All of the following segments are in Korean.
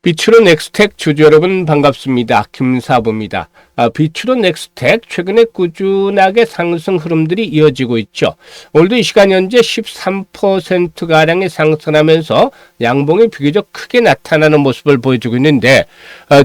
비추론 넥스텍 주주 여러분 반갑습니다. 김사부입니다. 비추론 넥스텍 최근에 꾸준하게 상승 흐름들이 이어지고 있죠. 오늘도 이 시간 현재 13%가량의 상승하면서 양봉이 비교적 크게 나타나는 모습을 보여주고 있는데,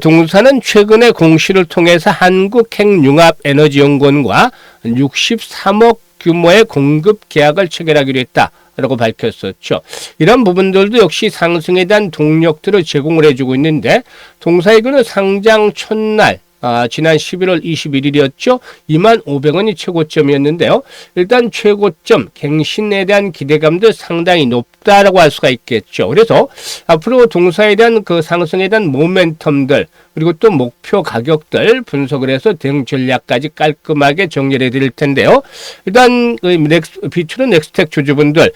동사는 최근에 공시를 통해서 한국핵융합에너지연구원과 63억 규모의 공급 계약을 체결하기로 했다 라고 밝혔었죠. 이런 부분들도 역시 상승에 대한 동력들을 제공을 해주고 있는데, 동사이거는 상장 첫날 지난 11월 21일이었죠. 25,500원이 최고점이었는데요. 일단 최고점 갱신에 대한 기대감도 상당히 높다라고 할 수가 있겠죠. 그래서 앞으로 동사에 대한 그 상승에 대한 모멘텀들, 그리고 또 목표 가격들 분석을 해서 대응 전략까지 깔끔하게 정리해 드릴 텐데요. 일단 비추론 넥스텍 주주분들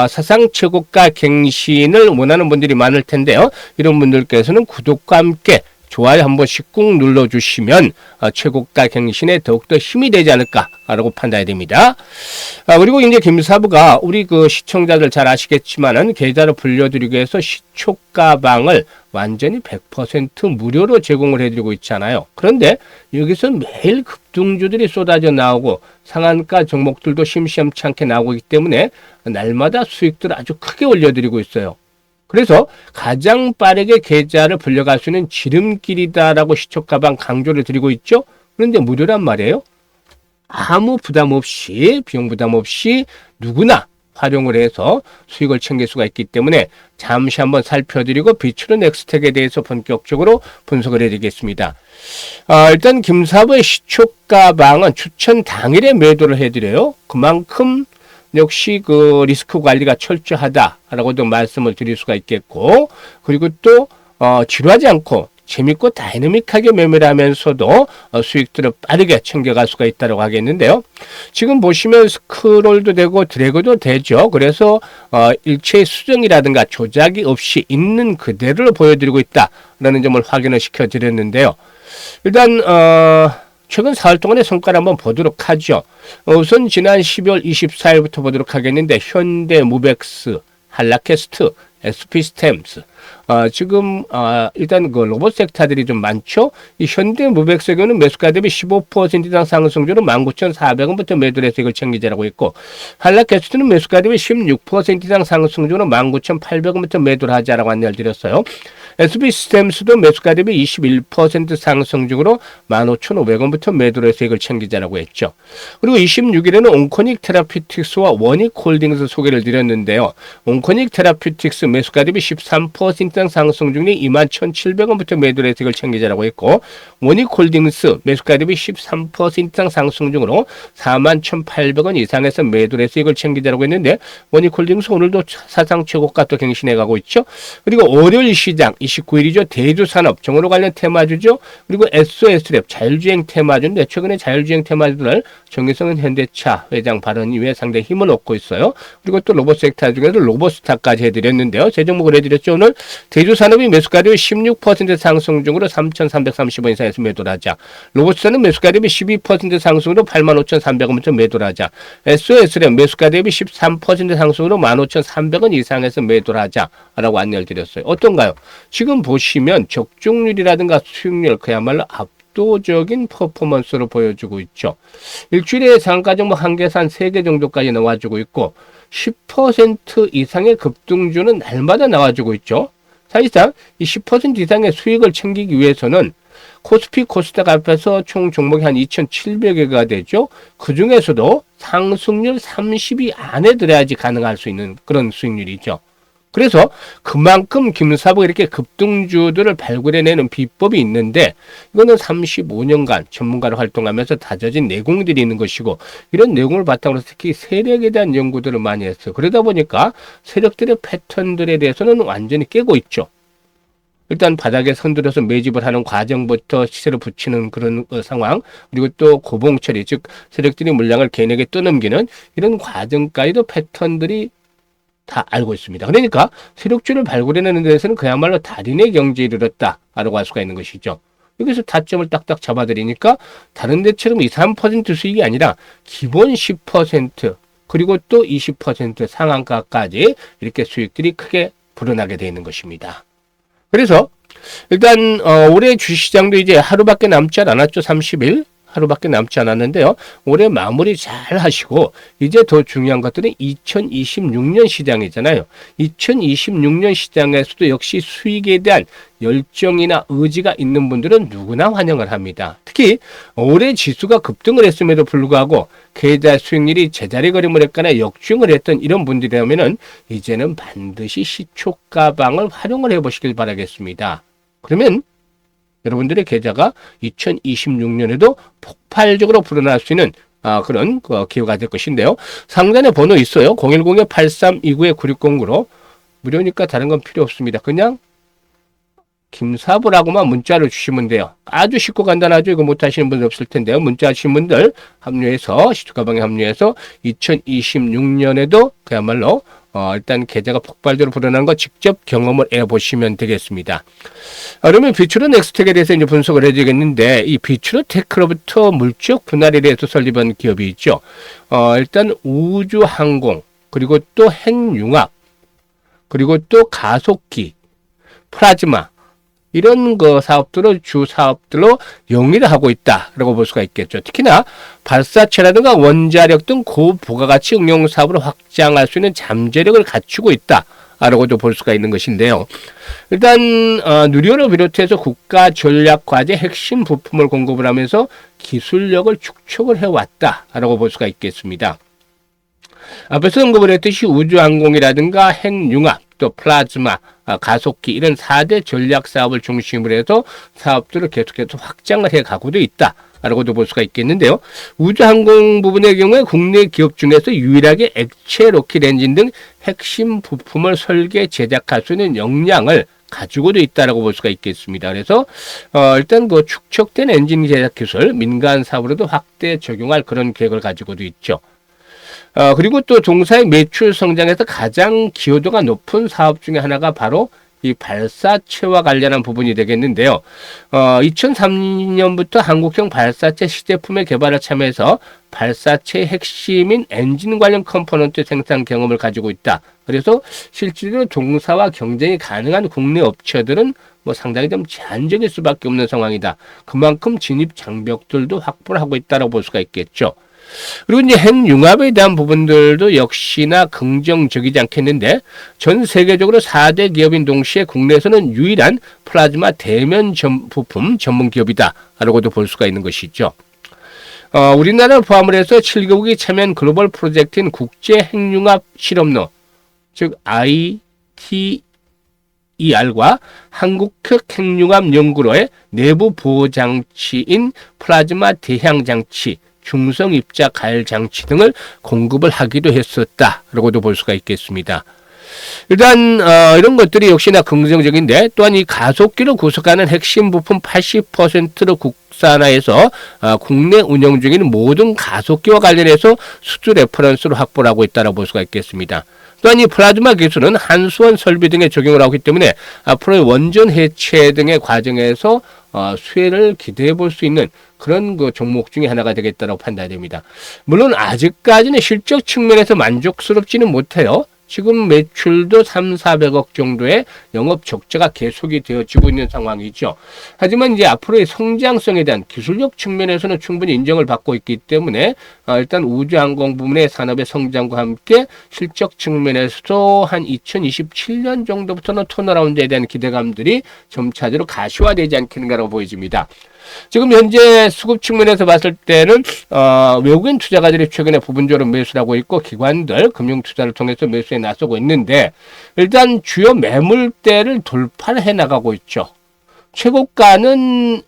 사상 최고가 갱신을 원하는 분들이 많을 텐데요. 이런 분들께서는 구독과 함께 좋아요 한 번씩 꾹 눌러주시면 최고가 갱신에 더욱더 힘이 되지 않을까라고 판단이 됩니다. 그리고 이제 김사부가 우리 그 시청자들 잘 아시겠지만은 계좌를 불려드리기 위해서 시초가방을 완전히 100% 무료로 제공을 해드리고 있잖아요. 그런데 여기서 매일 급등주들이 쏟아져 나오고 상한가 종목들도 심심치 않게 나오고 있기 때문에 날마다 수익들을 아주 크게 올려드리고 있어요. 그래서 가장 빠르게 계좌를 불려갈 수 있는 지름길이다라고 시초가방 강조를 드리고 있죠. 그런데 무료란 말이에요. 아무 부담 없이, 비용 부담 없이 누구나 활용을 해서 수익을 챙길 수가 있기 때문에 잠시 한번 살펴드리고 비추론 넥스텍에 대해서 본격적으로 분석을 해드리겠습니다. 일단 김사부의 시초가방은 추천 당일에 매도를 해드려요. 그만큼 역시 그 리스크 관리가 철저하다라고도 말씀을 드릴 수가 있겠고, 그리고 또 지루하지 않고 재밌고 다이내믹하게 매매를 하면서도 수익들을 빠르게 챙겨갈 수가 있다고 하겠는데요. 지금 보시면 스크롤도 되고 드래그도 되죠. 그래서 일체의 수정이라든가 조작이 없이 있는 그대로 보여드리고 있다라는 점을 확인을 시켜드렸는데요. 일단 최근 4월 동안의 성과를 한번 보도록 하죠. 우선 지난 12월 24일부터 보도록 하겠는데, 현대무벡스, 한라캐스트, SP스템스, 지금 일단 그 로봇 섹터들이 좀 많죠. 이 현대무벡스의 경우는 매수가 대비 15% 이상 상승률은 19,400원부터 매도를 해서 이걸 챙기자라고 했고, 한라캐스트는 매수가 대비 16% 이상 상승률은 19,800원부터 매도를 하자라고 안내를 드렸어요. SP스템스도 매수가 대비 21% 상승 중으로 15,500원부터 매도를 해서 이걸 챙기자라고 했죠. 그리고 26일에는 온코닉 테라피틱스와 원익홀딩스 소개를 드렸는데요. 온코닉 테라피틱스 매수가 대비 13% 이상 상승 중에 21,700원부터 매도를 해서 이걸 챙기자라고 했고, 원익홀딩스 매수가 대비 13% 이상 상승 중으로 41,800원 이상에서 매도를 해서 이걸 챙기자라고 했는데, 원익홀딩스 오늘도 사상 최고가 또 갱신해 가고 있죠. 그리고 월요일 시장 29일이죠. 대주산업, 정으로 관련 테마주죠. 그리고 SOS랩, 자율주행 테마주인데, 최근에 자율주행 테마주들 정의성은 현대차 회장 발언 이후에 상당히 힘을 얻고 있어요. 그리고 또 로봇 섹터 중에서 로봇스타까지 해드렸는데요. 세 종목을 해드렸죠. 오늘 대주산업이 매수가 대비 16% 상승 중으로 3,330원 이상에서 매도를 하자. 로봇스타는 매수가 대비 12% 상승으로 85,300원부터 매도를 하자. SOS랩 매수가 대비 13% 상승으로 15,300원 이상에서 매도를 하자라고 안내를 드렸어요. 어떤가요? 지금 보시면 적중률이라든가 수익률 그야말로 압도적인 퍼포먼스로 보여주고 있죠. 일주일에 상가 종목 한 개에서 한 3개 정도까지 나와주고 있고, 10% 이상의 급등주는 날마다 나와주고 있죠. 사실상 이 10% 이상의 수익을 챙기기 위해서는 코스피 코스닥 앞에서 총 종목이 한 2,700개가 되죠. 그 중에서도 상승률 30위 안에 들어야지 가능할 수 있는 그런 수익률이죠. 그래서 그만큼 김사부가 이렇게 급등주들을 발굴해내는 비법이 있는데, 이거는 35년간 전문가로 활동하면서 다져진 내공들이 있는 것이고, 이런 내용을 바탕으로 특히 세력에 대한 연구들을 많이 했어요. 그러다 보니까 세력들의 패턴들에 대해서는 완전히 깨고 있죠. 일단 바닥에 선들어서 매집을 하는 과정부터 시세를 붙이는 그런 상황, 그리고 또 고봉 처리, 즉 세력들이 물량을 개인에게 떠넘기는 이런 과정까지도 패턴들이 다 알고 있습니다. 그러니까 세력주를 발굴해내는 데서는 그야말로 달인의 경지에 이르렀다라고 할 수가 있는 것이죠. 여기서 타점을 딱딱 잡아드리니까 다른 데처럼 2, 3% 수익이 아니라 기본 10% 그리고 또 20% 상한가까지 이렇게 수익들이 크게 불어나게 되어 있는 것입니다. 그래서 일단 올해 주시장도 이제 하루밖에 남지 않았죠. 30일. 하루밖에 남지 않았는데요. 올해 마무리 잘 하시고 이제 더 중요한 것들은 2026년 시장이잖아요. 2026년 시장에서도 역시 수익에 대한 열정이나 의지가 있는 분들은 누구나 환영을 합니다. 특히 올해 지수가 급등을 했음에도 불구하고 계좌 수익률이 제자리 걸음을 했거나 역주행을 했던 이런 분들이라면은 이제는 반드시 시초가방을 활용을 해보시길 바라겠습니다. 그러면 여러분들의 계좌가 2026년에도 폭발적으로 불어날 수 있는 그런 기회가 될 것인데요. 상단에 번호 있어요. 010-8329-9609로 무료니까 다른 건 필요 없습니다. 그냥 김사부라고만 문자를 주시면 돼요. 아주 쉽고 간단하죠. 이거 못하시는 분들 없을 텐데요. 문자 하시는 분들 합류해서 시초가방에 합류해서 2026년에도 그야말로 일단 계좌가 폭발적으로 불어나는 거 직접 경험을 해보시면 되겠습니다. 그러면 비추로 넥스텍에 대해서 이제 분석을 해주겠는데, 이 비추로 테크로부터 물적 분할에 대해서 설립한 기업이 있죠. 일단 우주항공, 그리고 또 핵융합, 그리고 또 가속기, 플라즈마, 이런 사업들을 주 사업들로 영위를 하고 있다라고 볼 수가 있겠죠. 특히나 발사체라든가 원자력 등 고부가가치 응용 사업을 확장할 수 있는 잠재력을 갖추고 있다라고도 볼 수가 있는 것인데요. 일단 누리호를 비롯해서 국가 전략 과제 핵심 부품을 공급을 하면서 기술력을 축적을 해왔다라고 볼 수가 있겠습니다. 앞에서 언급을 했듯이 우주항공이라든가 핵융합, 또 플라즈마, 가속기 이런 4대 전략 사업을 중심으로 해서 사업들을 계속해서 확장을 해가고도 있다라고도 볼 수가 있겠는데요. 우주항공 부분의 경우에 국내 기업 중에서 유일하게 액체 로켓 엔진 등 핵심 부품을 설계 제작할 수 있는 역량을 가지고도 있다라고 볼 수가 있겠습니다. 그래서 일단 축적된 엔진 제작 기술 민간 사업으로도 확대 적용할 그런 계획을 가지고도 있죠. 그리고 또 동사의 매출 성장에서 가장 기여도가 높은 사업 중에 하나가 바로 이 발사체와 관련한 부분이 되겠는데요. 2003년부터 한국형 발사체 시제품의 개발에 참여해서 발사체의 핵심인 엔진 관련 컴포넌트 생산 경험을 가지고 있다. 그래서 실제로 동사와 경쟁이 가능한 국내 업체들은 상당히 좀 제한적일 수밖에 없는 상황이다. 그만큼 진입 장벽들도 확보를 하고 있다고 볼 수가 있겠죠. 그리고 이제 핵융합에 대한 부분들도 역시나 긍정적이지 않겠는데, 전 세계적으로 4대 기업인 동시에 국내에서는 유일한 플라즈마 대면 부품 전문 기업이다라고도 볼 수가 있는 것이죠. 우리나라를 포함을 해서 7개국이 참여한 글로벌 프로젝트인 국제 핵융합 실험로, 즉 ITER과 한국형 핵융합 연구로의 내부 보호 장치인 플라즈마 대향 장치, 중성 입자 가열 장치 등을 공급을 하기도 했었다라고도 볼 수가 있겠습니다. 일단 이런 것들이 역시나 긍정적인데, 또한 이 가속기를 구성하는 핵심 부품 80%를 국산화해서 국내 운영 중인 모든 가속기와 관련해서 수주 레퍼런스로 확보를 하고 있다고 볼 수가 있겠습니다. 또한 이 플라즈마 기술은 한수원 설비 등에 적용을 하기 때문에 앞으로의 원전 해체 등의 과정에서 수혜를 기대해 볼 수 있는 그런 종목 중에 하나가 되겠다고 판단됩니다. 물론 아직까지는 실적 측면에서 만족스럽지는 못해요. 지금 매출도 3,400억 정도의 영업 적자가 계속이 되어지고 있는 상황이죠. 하지만 이제 앞으로의 성장성에 대한 기술력 측면에서는 충분히 인정을 받고 있기 때문에 일단 우주항공 부문의 산업의 성장과 함께 실적 측면에서도 한 2027년 정도부터는 턴어라운드에 대한 기대감들이 점차적으로 가시화되지 않겠는가라고 보여집니다. 지금 현재 수급 측면에서 봤을 때는 외국인 투자가들이 최근에 부분적으로 매수를 하고 있고, 기관들 금융 투자를 통해서 매수에 나서고 있는데, 일단 주요 매물대를 돌파를 해 나가고 있죠. 최고가는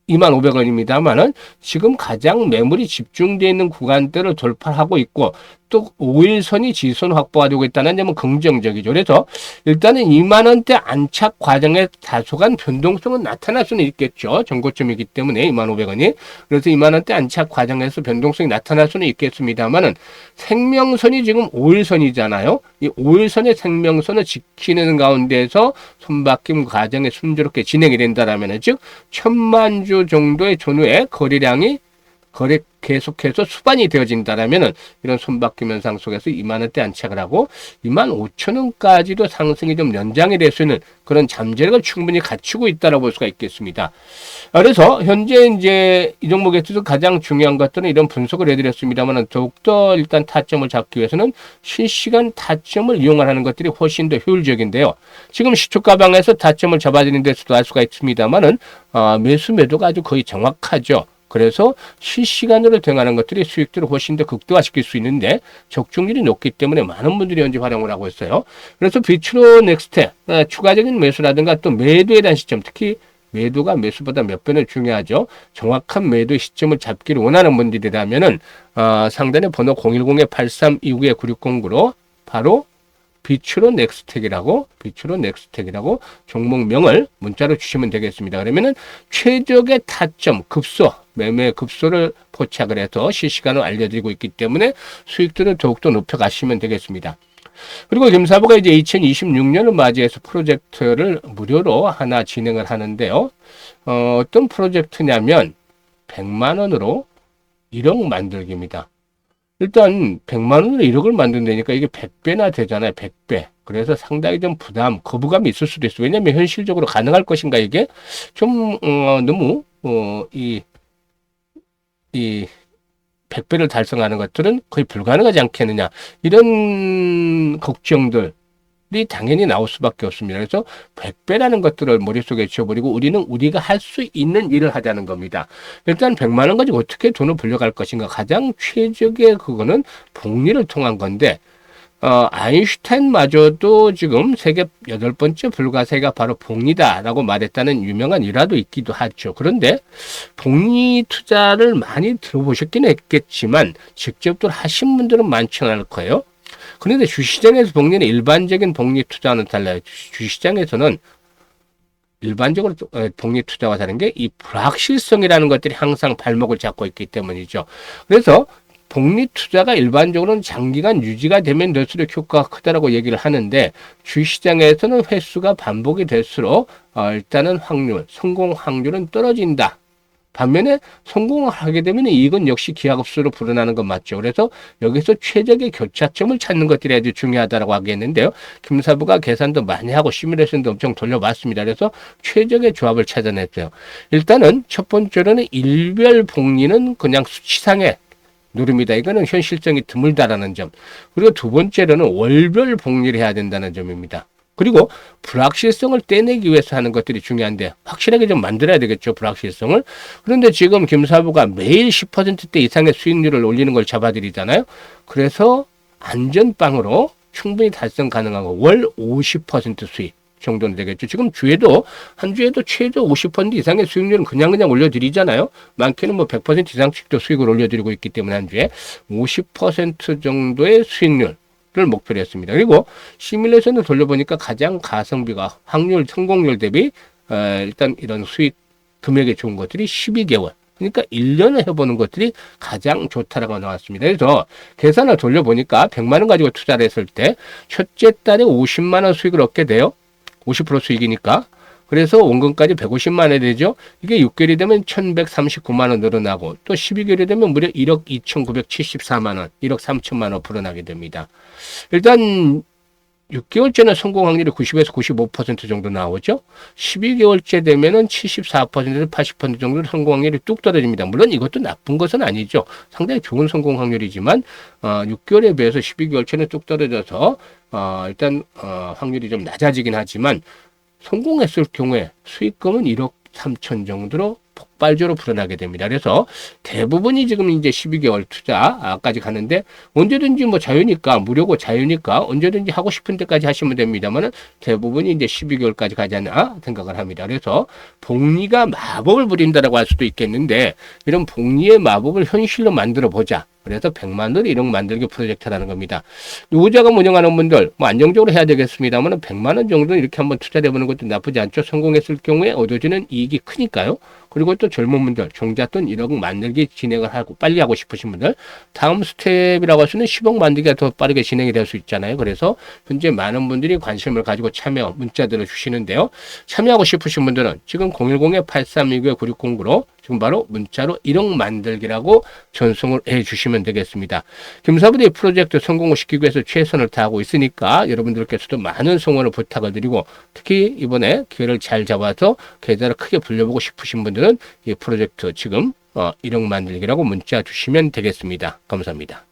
25,000원입니다만은 지금 가장 매물이 집중되어 있는 구간대를 돌파하고 있고, 또 5일선이 지선 확보가 되고 있다는 점은 긍정적이죠. 그래서 일단은 20,000원대 안착 과정에 다소간 변동성은 나타날 수는 있겠죠. 전고점이기 때문에 25,000원이. 그래서 20,000원대 안착 과정에서 변동성이 나타날 수는 있겠습니다만은, 생명선이 지금 5일선이잖아요. 이 5일선의 생명선을 지키는 가운데에서 손바뀜 과정에 순조롭게 진행이 된다라면, 즉 1,000만 주 정도의 전후에 거래량이 계속해서 수반이 되어진다라면은 이런 손바뀜 현상 속에서 2만 원대 안착을 하고 2만 5천 원까지도 상승이 좀 연장이 될 수 있는 그런 잠재력을 충분히 갖추고 있다라고 볼 수가 있겠습니다. 그래서 현재 이제 이 종목에서도 가장 중요한 것들은 이런 분석을 해드렸습니다만 더욱더 일단 타점을 잡기 위해서는 실시간 타점을 이용하는 것들이 훨씬 더 효율적인데요. 지금 시초가방에서 타점을 잡아주는 데서도 알 수가 있습니다만은 매수 매도가 아주 거의 정확하죠. 그래서 실시간으로 대응하는 것들이 수익들을 훨씬 더 극대화시킬 수 있는데 적중률이 높기 때문에 많은 분들이 현재 활용을 하고 있어요. 그래서 비추로 넥스트 추가적인 매수라든가 또 매도에 대한 시점, 특히 매도가 매수보다 몇 배는 중요하죠. 정확한 매도 시점을 잡기를 원하는 분들이라면은 상단에 번호 010-8329-9609로 바로 비추로 넥스텍이라고 종목명을 문자로 주시면 되겠습니다. 그러면은 최적의 타점 급소 매매 급소를 포착을 해서 실시간으로 알려드리고 있기 때문에 수익들을 더욱더 높여가시면 되겠습니다. 그리고 김사부가 이제 2026년을 맞이해서 프로젝트를 무료로 하나 진행을 하는데요. 어떤 프로젝트냐면 100만 원으로 1억 만들기입니다. 일단 100만 원으로 1억을 만든다니까 이게 100배나 되잖아요. 100배. 그래서 상당히 좀 부담, 거부감이 있을 수도 있어요. 왜냐하면 현실적으로 가능할 것인가 이게 좀 너무 이 100배를 달성하는 것들은 거의 불가능하지 않겠느냐 이런 걱정들이 당연히 나올 수밖에 없습니다. 그래서 100배라는 것들을 머릿속에 지어버리고 우리는 우리가 할 수 있는 일을 하자는 겁니다. 일단 100만 원 가지고 어떻게 돈을 불려갈 것인가 가장 최적의 그거는 복리를 통한 건데 아인슈타인마저도 지금 세계 8번째 불가사의가 바로 복리다라고 말했다는 유명한 일화도 있기도 하죠. 그런데 복리 투자를 많이 들어보셨긴 했겠지만 직접들 하신 분들은 많지는 않을 거예요. 그런데 주시장에서 복리는 일반적인 복리 투자와는 달라요. 주시장에서는 일반적으로 복리 투자와 다른 게 이 불확실성이라는 것들이 항상 발목을 잡고 있기 때문이죠. 그래서 복리 투자가 일반적으로는 장기간 유지가 되면 될수록 효과가 크다라고 얘기를 하는데 주시장에서는 횟수가 반복이 될수록 일단은 성공 확률은 떨어진다. 반면에 성공을 하게 되면 이익은 역시 기하급수로 불어나는 건 맞죠. 그래서 여기서 최적의 교차점을 찾는 것들이 아주 중요하다고 하겠는데요. 김사부가 계산도 많이 하고 시뮬레이션도 엄청 돌려봤습니다. 그래서 최적의 조합을 찾아냈어요. 일단은 첫 번째로는 일별 복리는 그냥 수치상의 누릅니다. 이거는 현실성이 드물다라는 점. 그리고 두 번째로는 월별 복리를 해야 된다는 점입니다. 그리고 불확실성을 떼내기 위해서 하는 것들이 중요한데 확실하게 좀 만들어야 되겠죠. 불확실성을. 그런데 지금 김사부가 매일 10%대 이상의 수익률을 올리는 걸 잡아드리잖아요. 그래서 안전빵으로 충분히 달성 가능하고 월 50% 수익 정도는 되겠죠. 지금 한 주에도 최저 50% 이상의 수익률은 그냥 올려드리잖아요. 많게는 뭐 100% 이상씩도 수익을 올려드리고 있기 때문에 한 주에 50% 정도의 수익률 를 목표로 했습니다. 그리고 시뮬레이션을 돌려보니까 가장 가성비가 성공률 대비 일단 이런 수익 금액에 좋은 것들이 12개월 그러니까 1년을 해보는 것들이 가장 좋다라고 나왔습니다. 그래서 계산을 돌려보니까 100만 원 가지고 투자를 했을 때 첫째 달에 50만 원 수익을 얻게 돼요. 50% 수익이니까. 그래서 원금까지 150만 원이 되죠. 이게 6개월이 되면 1139만 원 늘어나고 또 12개월이 되면 무려 1억 2,974만 원, 1억 3천만 원 불어나게 됩니다. 일단 6개월째는 성공 확률이 90에서 95% 정도 나오죠. 12개월째 되면은 74%에서 80% 정도 성공 확률이 뚝 떨어집니다. 물론 이것도 나쁜 것은 아니죠. 상당히 좋은 성공 확률이지만 6개월에 비해서 12개월째는 뚝 떨어져서 일단 확률이 좀 낮아지긴 하지만 성공했을 경우에 수익금은 1억 3천 정도로 폭발적으로 불어나게 됩니다. 그래서 대부분이 지금 이제 12개월 투자까지 가는데 언제든지 뭐 자유니까 무료고 자유니까 언제든지 하고 싶은 데까지 하시면 됩니다만은 대부분이 이제 12개월까지 가지 않나 생각을 합니다. 그래서 복리가 마법을 부린다라고 할 수도 있겠는데 이런 복리의 마법을 현실로 만들어 보자. 그래서 100만 원 1억 만들기 프로젝트라는 겁니다. 유자금 운영하는 분들 뭐 안정적으로 해야 되겠습니다만 100만 원 정도 이렇게 한번 투자해 보는 것도 나쁘지 않죠. 성공했을 경우에 얻어지는 이익이 크니까요. 그리고 또 젊은 분들 종잣돈 1억 만들기 진행을 하고 빨리 하고 싶으신 분들 다음 스텝이라고 할 수는 10억 만들기가 더 빠르게 진행이 될 수 있잖아요. 그래서 현재 많은 분들이 관심을 가지고 참여 문자들을 주시는데요. 참여하고 싶으신 분들은 지금 010-8329-9609로 지금 바로 문자로 1억 만들기라고 전송을 해 주시면 되겠습니다. 김사부대 프로젝트 성공을 시키기 위해서 최선을 다하고 있으니까 여러분들께서도 많은 성원을 부탁을 드리고 특히 이번에 기회를 잘 잡아서 계좌를 크게 불려보고 싶으신 분들은 이 프로젝트 지금 1억 만들기라고 문자 주시면 되겠습니다. 감사합니다.